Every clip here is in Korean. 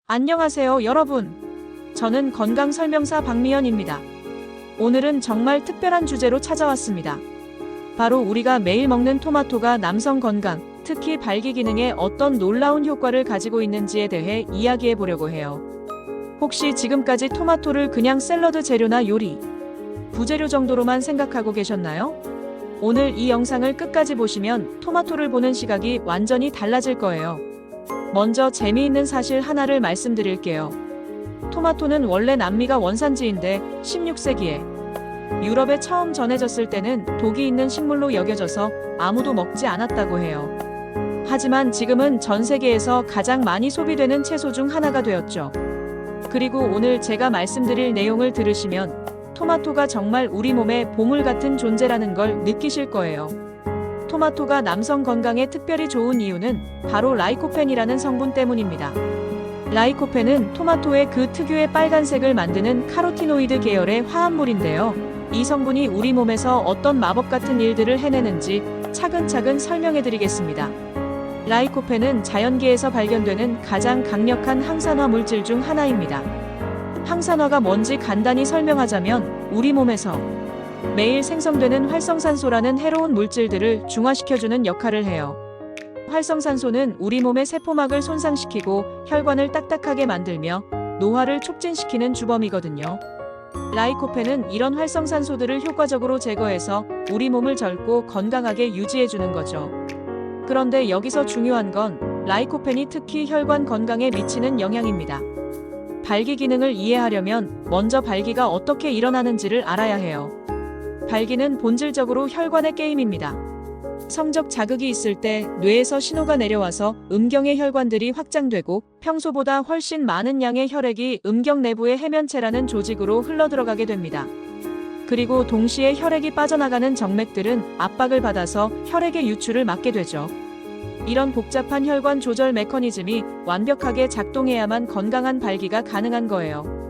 안녕하세요, 여러분. 저는 건강설명사 박미연입니다. 오늘은 정말 특별한 주제로 찾아왔습니다. 바로 우리가 매일 먹는 토마토가 남성 건강, 특히 발기 기능에 어떤 놀라운 효과를 가지고 있는지에 대해 이야기해 보려고 해요. 혹시 지금까지 토마토를 그냥 샐러드 재료나 요리, 부재료 정도로만 생각하고 계셨나요? 오늘 이 영상을 끝까지 보시면 토마토를 보는 시각이 완전히 달라질 거예요. 먼저 재미있는 사실 하나를 말씀드릴게요. 토마토는 원래 남미가 원산지인데 16세기에 유럽에 처음 전해졌을 때는 독이 있는 식물로 여겨져서 아무도 먹지 않았다고 해요. 하지만 지금은 전 세계에서 가장 많이 소비되는 채소 중 하나가 되었죠. 그리고 오늘 제가 말씀드릴 내용을 들으시면 토마토가 정말 우리 몸의 보물 같은 존재라는 걸 느끼실 거예요. 토마토가 남성 건강에 특별히 좋은 이유는 바로 라이코펜이라는 성분 때문입니다. 라이코펜은 토마토의 그 특유의 빨간색을 만드는 카로티노이드 계열의 화합물인데요. 이 성분이 우리 몸에서 어떤 마법 같은 일들을 해내는지 차근차근 설명해 드리겠습니다. 라이코펜은 자연계에서 발견되는 가장 강력한 항산화 물질 중 하나입니다. 항산화가 뭔지 간단히 설명하자면 우리 몸에서 매일 생성되는 활성산소라는 해로운 물질들을 중화시켜주는 역할을 해요. 활성산소는 우리 몸의 세포막을 손상시키고 혈관을 딱딱하게 만들며 노화를 촉진시키는 주범이거든요. 라이코펜은 이런 활성산소들을 효과적으로 제거해서 우리 몸을 젊고 건강하게 유지해주는 거죠. 그런데 여기서 중요한 건 라이코펜이 특히 혈관 건강에 미치는 영향입니다. 발기 기능을 이해하려면 먼저 발기가 어떻게 일어나는지를 알아야 해요. 발기는 본질적으로 혈관의 게임입니다. 성적 자극이 있을 때 뇌에서 신호가 내려와서 음경의 혈관들이 확장되고 평소보다 훨씬 많은 양의 혈액이 음경 내부의 해면체라는 조직으로 흘러들어가게 됩니다. 그리고 동시에 혈액이 빠져나가는 정맥들은 압박을 받아서 혈액의 유출을 막게 되죠. 이런 복잡한 혈관 조절 메커니즘이 완벽하게 작동해야만 건강한 발기가 가능한 거예요.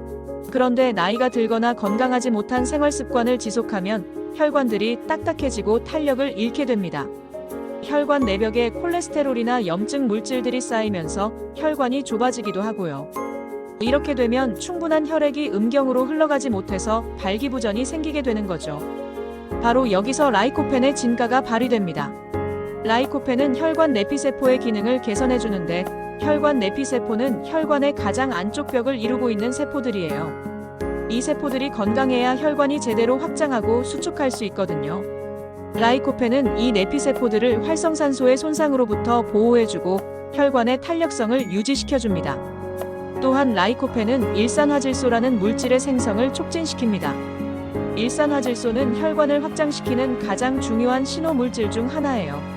그런데 나이가 들거나 건강하지 못한 생활 습관을 지속하면 혈관들이 딱딱해지고 탄력을 잃게 됩니다. 혈관 내벽에 콜레스테롤이나 염증 물질들이 쌓이면서 혈관이 좁아지기도 하고요. 이렇게 되면 충분한 혈액이 음경으로 흘러가지 못해서 발기부전이 생기게 되는 거죠. 바로 여기서 라이코펜의 진가가 발휘됩니다. 라이코펜은 혈관 내피세포의 기능을 개선해주는데 혈관 내피세포는 혈관의 가장 안쪽 벽을 이루고 있는 세포들이에요. 이 세포들이 건강해야 혈관이 제대로 확장하고 수축할 수 있거든요. 라이코펜은 이 내피세포들을 활성산소의 손상으로부터 보호해주고 혈관의 탄력성을 유지시켜줍니다. 또한 라이코펜은 일산화질소라는 물질의 생성을 촉진시킵니다. 일산화질소는 혈관을 확장시키는 가장 중요한 신호 물질 중 하나예요.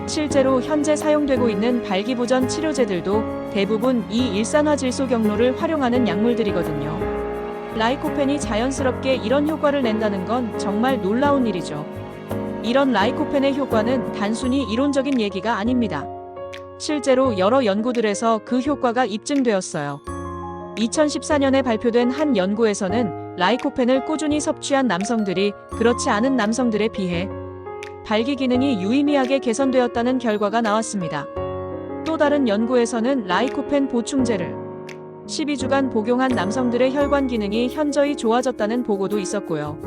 실제로 현재 사용되고 있는 발기부전 치료제들도 대부분 이 일산화질소 경로를 활용하는 약물들이거든요. 라이코펜이 자연스럽게 이런 효과를 낸다는 건 정말 놀라운 일이죠. 이런 라이코펜의 효과는 단순히 이론적인 얘기가 아닙니다. 실제로 여러 연구들에서 그 효과가 입증되었어요. 2014년에 발표된 한 연구에서는 라이코펜을 꾸준히 섭취한 남성들이 그렇지 않은 남성들에 비해 발기 기능이 유의미하게 개선되었다는 결과가 나왔습니다. 또 다른 연구에서는 라이코펜 보충제를 12주간 복용한 남성들의 혈관 기능이 현저히 좋아졌다는 보고도 있었고요.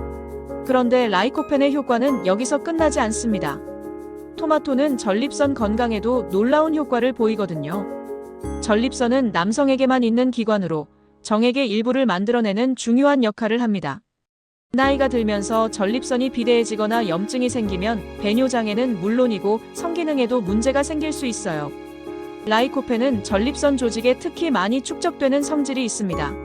그런데 라이코펜의 효과는 여기서 끝나지 않습니다. 토마토는 전립선 건강에도 놀라운 효과를 보이거든요. 전립선은 남성에게만 있는 기관으로 정액의 일부를 만들어내는 중요한 역할을 합니다. 나이가 들면서 전립선이 비대해지거나 염증이 생기면 배뇨장애는 물론이고 성기능에도 문제가 생길 수 있어요. 라이코펜은 전립선 조직에 특히 많이 축적되는 성질이 있습니다.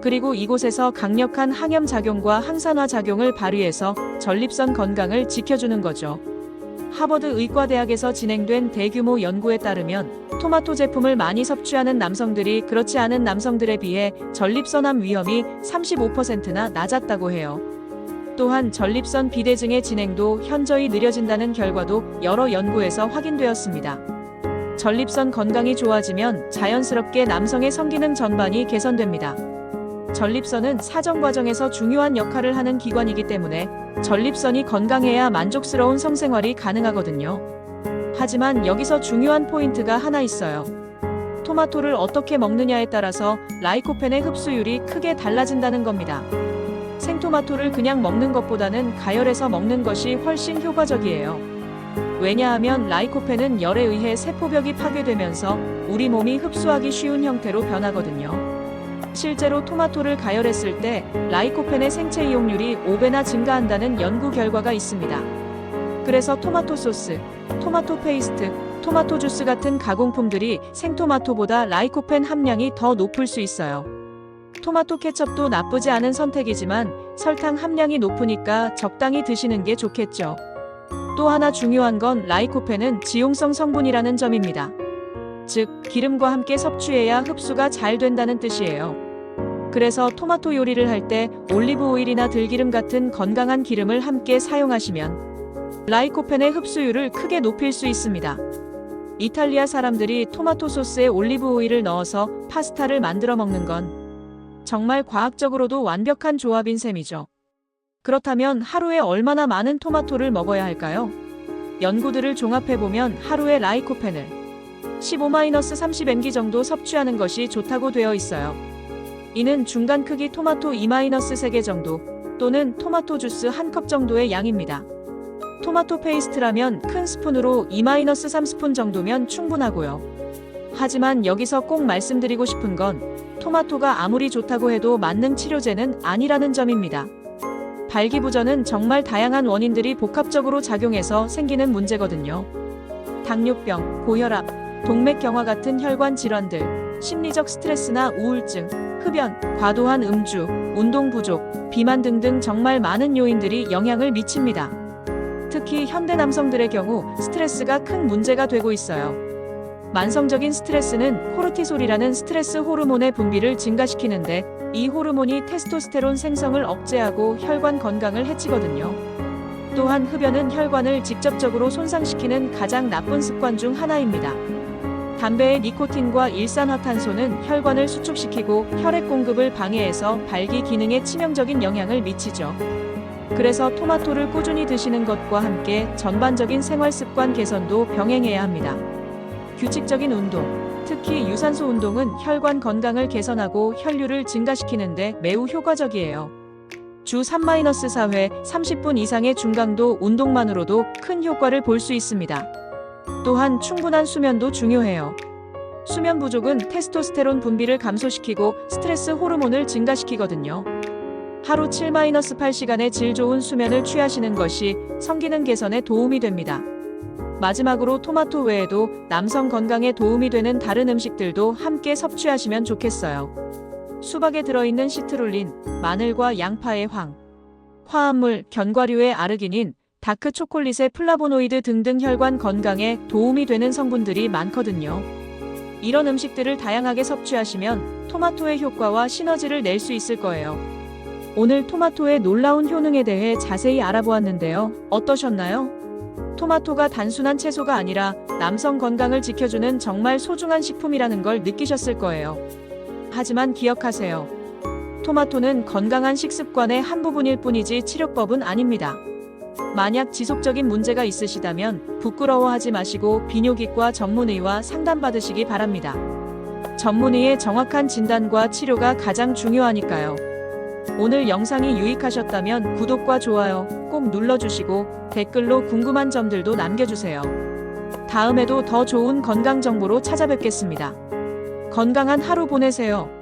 그리고 이곳에서 강력한 항염 작용과 항산화 작용을 발휘해서 전립선 건강을 지켜주는 거죠. 하버드 의과대학에서 진행된 대규모 연구에 따르면 토마토 제품을 많이 섭취하는 남성들이 그렇지 않은 남성들에 비해 전립선암 위험이 35%나 낮았다고 해요. 또한 전립선 비대증의 진행도 현저히 느려진다는 결과도 여러 연구에서 확인되었습니다. 전립선 건강이 좋아지면 자연스럽게 남성의 성기능 전반이 개선됩니다. 전립선은 사정 과정에서 중요한 역할을 하는 기관이기 때문에 전립선이 건강해야 만족스러운 성생활이 가능하거든요. 하지만 여기서 중요한 포인트가 하나 있어요. 토마토를 어떻게 먹느냐에 따라서 라이코펜의 흡수율이 크게 달라진다는 겁니다. 생토마토를 그냥 먹는 것보다는 가열해서 먹는 것이 훨씬 효과적이에요. 왜냐하면 라이코펜은 열에 의해 세포벽이 파괴되면서 우리 몸이 흡수하기 쉬운 형태로 변하거든요. 실제로 토마토를 가열했을 때 라이코펜의 생체 이용률이 5배나 증가한다는 연구 결과가 있습니다. 그래서 토마토 소스, 토마토 페이스트, 토마토 주스 같은 가공품들이 생토마토보다 라이코펜 함량이 더 높을 수 있어요. 토마토 케첩도 나쁘지 않은 선택이지만 설탕 함량이 높으니까 적당히 드시는 게 좋겠죠. 또 하나 중요한 건 라이코펜은 지용성 성분이라는 점입니다. 즉, 기름과 함께 섭취해야 흡수가 잘 된다는 뜻이에요. 그래서 토마토 요리를 할 때 올리브 오일이나 들기름 같은 건강한 기름을 함께 사용하시면 라이코펜의 흡수율을 크게 높일 수 있습니다. 이탈리아 사람들이 토마토 소스에 올리브 오일을 넣어서 파스타를 만들어 먹는 건 정말 과학적으로도 완벽한 조합인 셈이죠. 그렇다면 하루에 얼마나 많은 토마토를 먹어야 할까요? 연구들을 종합해보면 하루에 라이코펜을 15-30mg 정도 섭취하는 것이 좋다고 되어 있어요. 이는 중간 크기 토마토 2-3개 정도 또는 토마토 주스 1컵 정도의 양입니다. 토마토 페이스트라면 큰 스푼으로 2-3스푼 정도면 충분하고요. 하지만 여기서 꼭 말씀드리고 싶은 건 토마토가 아무리 좋다고 해도 만능 치료제는 아니라는 점입니다. 발기부전은 정말 다양한 원인들이 복합적으로 작용해서 생기는 문제거든요. 당뇨병, 고혈압, 동맥경화 같은 혈관 질환들, 심리적 스트레스나 우울증, 흡연, 과도한 음주, 운동 부족, 비만 등등 정말 많은 요인들이 영향을 미칩니다. 특히 현대 남성들의 경우 스트레스가 큰 문제가 되고 있어요. 만성적인 스트레스는 코르티솔이라는 스트레스 호르몬의 분비를 증가시키는데 이 호르몬이 테스토스테론 생성을 억제하고 혈관 건강을 해치거든요. 또한 흡연은 혈관을 직접적으로 손상시키는 가장 나쁜 습관 중 하나입니다. 담배의 니코틴과 일산화탄소는 혈관을 수축시키고 혈액 공급을 방해해서 발기 기능에 치명적인 영향을 미치죠. 그래서 토마토를 꾸준히 드시는 것과 함께 전반적인 생활 습관 개선도 병행해야 합니다. 규칙적인 운동, 특히 유산소 운동은 혈관 건강을 개선하고 혈류를 증가시키는데 매우 효과적이에요. 주 3-4회 30분 이상의 중강도 운동만으로도 큰 효과를 볼 수 있습니다. 또한 충분한 수면도 중요해요. 수면 부족은 테스토스테론 분비를 감소시키고 스트레스 호르몬을 증가시키거든요. 하루 7-8시간의 질 좋은 수면을 취하시는 것이 성기능 개선에 도움이 됩니다. 마지막으로 토마토 외에도 남성 건강에 도움이 되는 다른 음식들도 함께 섭취하시면 좋겠어요. 수박에 들어있는 시트룰린, 마늘과 양파의 황, 화합물, 견과류의 아르기닌, 다크 초콜릿의 플라보노이드 등등 혈관 건강에 도움이 되는 성분들이 많거든요. 이런 음식들을 다양하게 섭취하시면 토마토의 효과와 시너지를 낼 수 있을 거예요. 오늘 토마토의 놀라운 효능에 대해 자세히 알아보았는데요. 어떠셨나요? 토마토가 단순한 채소가 아니라 남성 건강을 지켜주는 정말 소중한 식품이라는 걸 느끼셨을 거예요. 하지만 기억하세요. 토마토는 건강한 식습관의 한 부분일 뿐이지 치료법은 아닙니다. 만약 지속적인 문제가 있으시다면 부끄러워하지 마시고 비뇨기과 전문의와 상담받으시기 바랍니다. 전문의의 정확한 진단과 치료가 가장 중요하니까요. 오늘 영상이 유익하셨다면 구독과 좋아요 꼭 눌러주시고 댓글로 궁금한 점들도 남겨주세요. 다음에도 더 좋은 건강 정보로 찾아뵙겠습니다. 건강한 하루 보내세요.